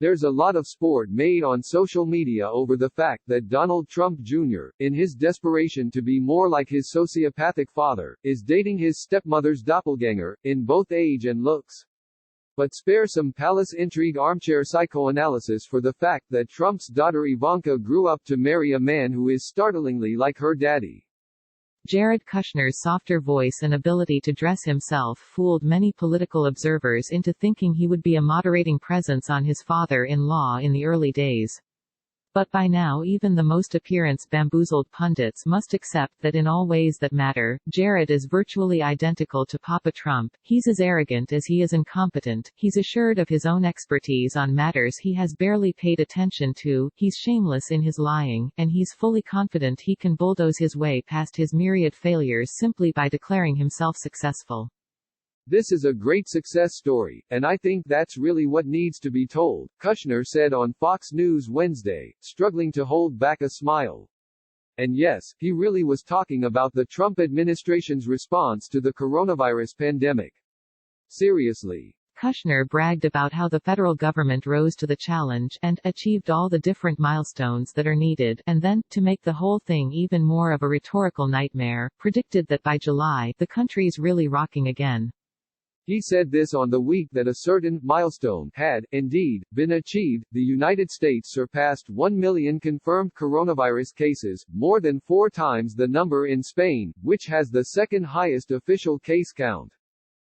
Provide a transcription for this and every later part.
There's a lot of sport made on social media over the fact that Donald Trump Jr., in his desperation to be more like his sociopathic father, is dating his stepmother's doppelganger, in both age and looks. But spare some palace intrigue armchair psychoanalysis for the fact that Trump's daughter Ivanka grew up to marry a man who is startlingly like her daddy. Jared Kushner's softer voice and ability to dress himself fooled many political observers into thinking he would be a moderating presence on his father-in-law in the early days. But by now even the most appearance-bamboozled pundits must accept that in all ways that matter, Jared is virtually identical to Papa Trump. He's as arrogant as he is incompetent, he's assured of his own expertise on matters he has barely paid attention to, he's shameless in his lying, and he's fully confident he can bulldoze his way past his myriad failures simply by declaring himself successful. This is a great success story, and I think that's really what needs to be told, Kushner said on Fox News Wednesday, struggling to hold back a smile. And yes, he really was talking about the Trump administration's response to the coronavirus pandemic. Seriously. Kushner bragged about how the federal government rose to the challenge and achieved all the different milestones that are needed, and then, to make the whole thing even more of a rhetorical nightmare, predicted that by July, the country's really rocking again. He said this on the week that a certain milestone had, indeed, been achieved. The United States surpassed 1 million confirmed coronavirus cases, more than 4 times the number in Spain, which has the second highest official case count.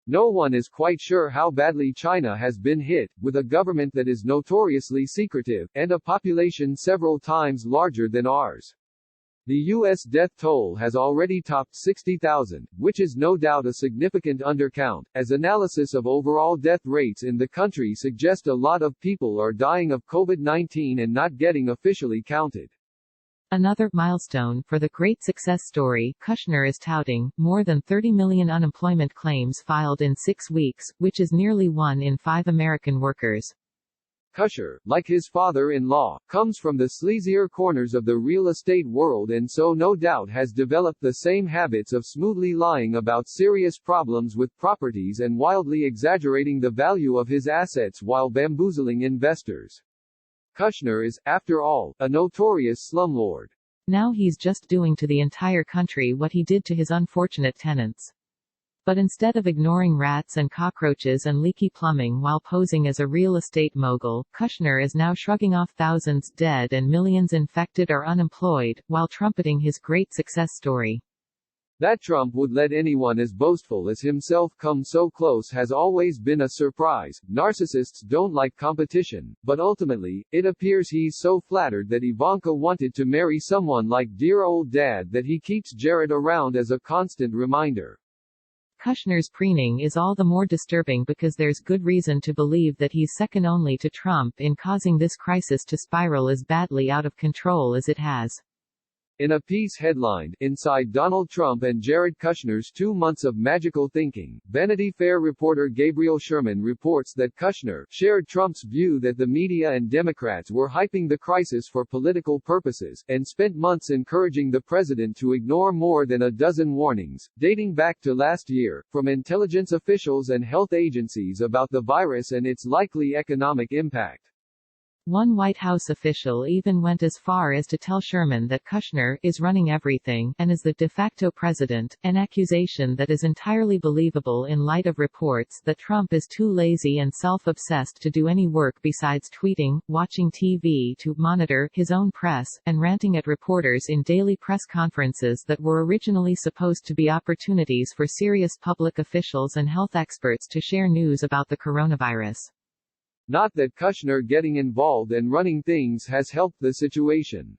No one is quite sure how badly China has been hit, with a government that is notoriously secretive, and a population several times larger than ours. The U.S. death toll has already topped 60,000, which is no doubt a significant undercount, as analysis of overall death rates in the country suggest a lot of people are dying of COVID-19 and not getting officially counted. Another milestone for the great success story Kushner is touting, more than 30 million unemployment claims filed in 6 weeks, which is nearly 1 in 5 American workers. Kushner, like his father-in-law, comes from the sleazier corners of the real estate world and so no doubt has developed the same habits of smoothly lying about serious problems with properties and wildly exaggerating the value of his assets while bamboozling investors. Kushner is, after all, a notorious slumlord. Now he's just doing to the entire country what he did to his unfortunate tenants. But instead of ignoring rats and cockroaches and leaky plumbing while posing as a real estate mogul, Kushner is now shrugging off thousands dead and millions infected or unemployed, while trumpeting his great success story. That Trump would let anyone as boastful as himself come so close has always been a surprise. Narcissists don't like competition, but ultimately, it appears he's so flattered that Ivanka wanted to marry someone like dear old dad that he keeps Jared around as a constant reminder. Kushner's preening is all the more disturbing because there's good reason to believe that he's second only to Trump in causing this crisis to spiral as badly out of control as it has. In a piece headlined, Inside Donald Trump and Jared Kushner's 2 months of magical thinking, Vanity Fair reporter Gabriel Sherman reports that Kushner shared Trump's view that the media and Democrats were hyping the crisis for political purposes, and spent months encouraging the president to ignore more than a dozen warnings, dating back to last year, from intelligence officials and health agencies about the virus and its likely economic impact. One White House official even went as far as to tell Sherman that Kushner is running everything and is the de facto president, an accusation that is entirely believable in light of reports that Trump is too lazy and self-obsessed to do any work besides tweeting, watching TV to monitor his own press, and ranting at reporters in daily press conferences that were originally supposed to be opportunities for serious public officials and health experts to share news about the coronavirus. Not that Kushner getting involved and running things has helped the situation.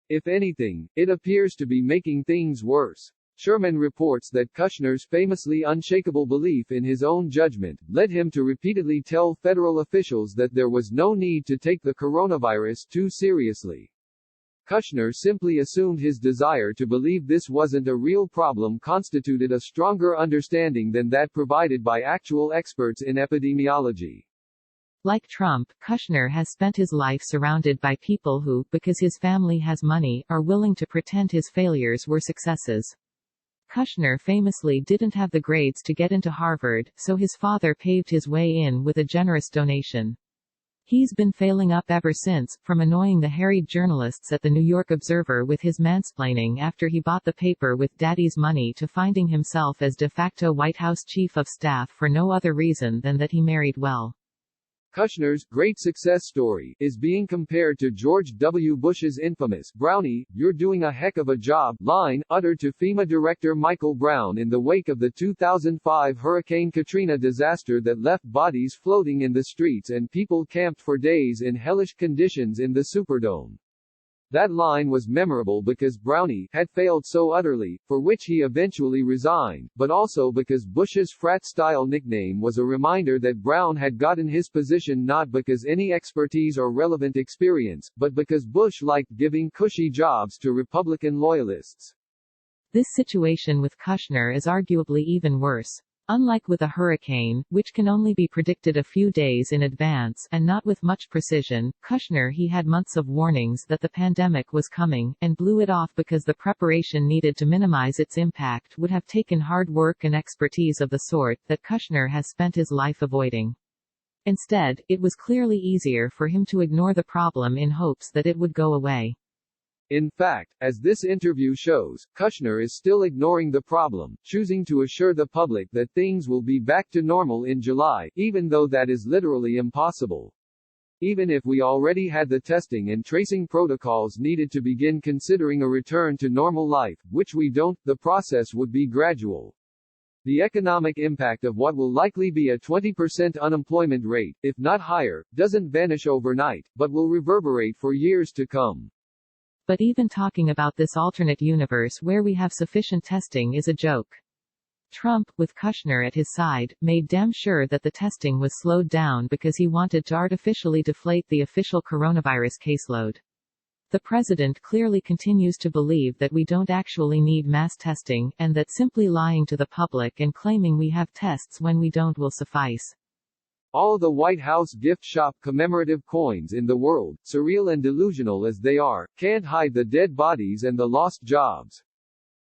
If anything, it appears to be making things worse. Sherman reports that Kushner's famously unshakable belief in his own judgment led him to repeatedly tell federal officials that there was no need to take the coronavirus too seriously. Kushner simply assumed his desire to believe this wasn't a real problem constituted a stronger understanding than that provided by actual experts in epidemiology. Like Trump, Kushner has spent his life surrounded by people who, because his family has money, are willing to pretend his failures were successes. Kushner famously didn't have the grades to get into Harvard, so his father paved his way in with a generous donation. He's been failing up ever since, from annoying the harried journalists at the New York Observer with his mansplaining after he bought the paper with Daddy's money to finding himself as de facto White House chief of staff for no other reason than that he married well. Kushner's great success story is being compared to George W. Bush's infamous "Brownie, you're doing a heck of a job" line, uttered to FEMA Director Michael Brown in the wake of the 2005 Hurricane Katrina disaster that left bodies floating in the streets and people camped for days in hellish conditions in the Superdome. That line was memorable because Brownie had failed so utterly, for which he eventually resigned, but also because Bush's frat-style nickname was a reminder that Brown had gotten his position not because any expertise or relevant experience, but because Bush liked giving cushy jobs to Republican loyalists. This situation with Kushner is arguably even worse. Unlike with a hurricane, which can only be predicted a few days in advance and not with much precision, Kushner he had months of warnings that the pandemic was coming, and blew it off because the preparation needed to minimize its impact would have taken hard work and expertise of the sort that Kushner has spent his life avoiding. Instead, it was clearly easier for him to ignore the problem in hopes that it would go away. In fact, as this interview shows, Kushner is still ignoring the problem, choosing to assure the public that things will be back to normal in July, even though that is literally impossible. Even if we already had the testing and tracing protocols needed to begin considering a return to normal life, which we don't, the process would be gradual. The economic impact of what will likely be a 20% unemployment rate, if not higher, doesn't vanish overnight, but will reverberate for years to come. But even talking about this alternate universe where we have sufficient testing is a joke. Trump, with Kushner at his side, made damn sure that the testing was slowed down because he wanted to artificially deflate the official coronavirus caseload. The president clearly continues to believe that we don't actually need mass testing, and that simply lying to the public and claiming we have tests when we don't will suffice. All the White House gift shop commemorative coins in the world, surreal and delusional as they are, can't hide the dead bodies and the lost jobs.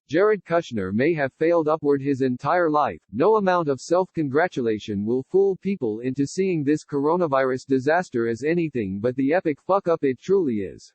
Jared Kushner may have failed upward his entire life, no amount of self-congratulation will fool people into seeing this coronavirus disaster as anything but the epic fuck-up it truly is.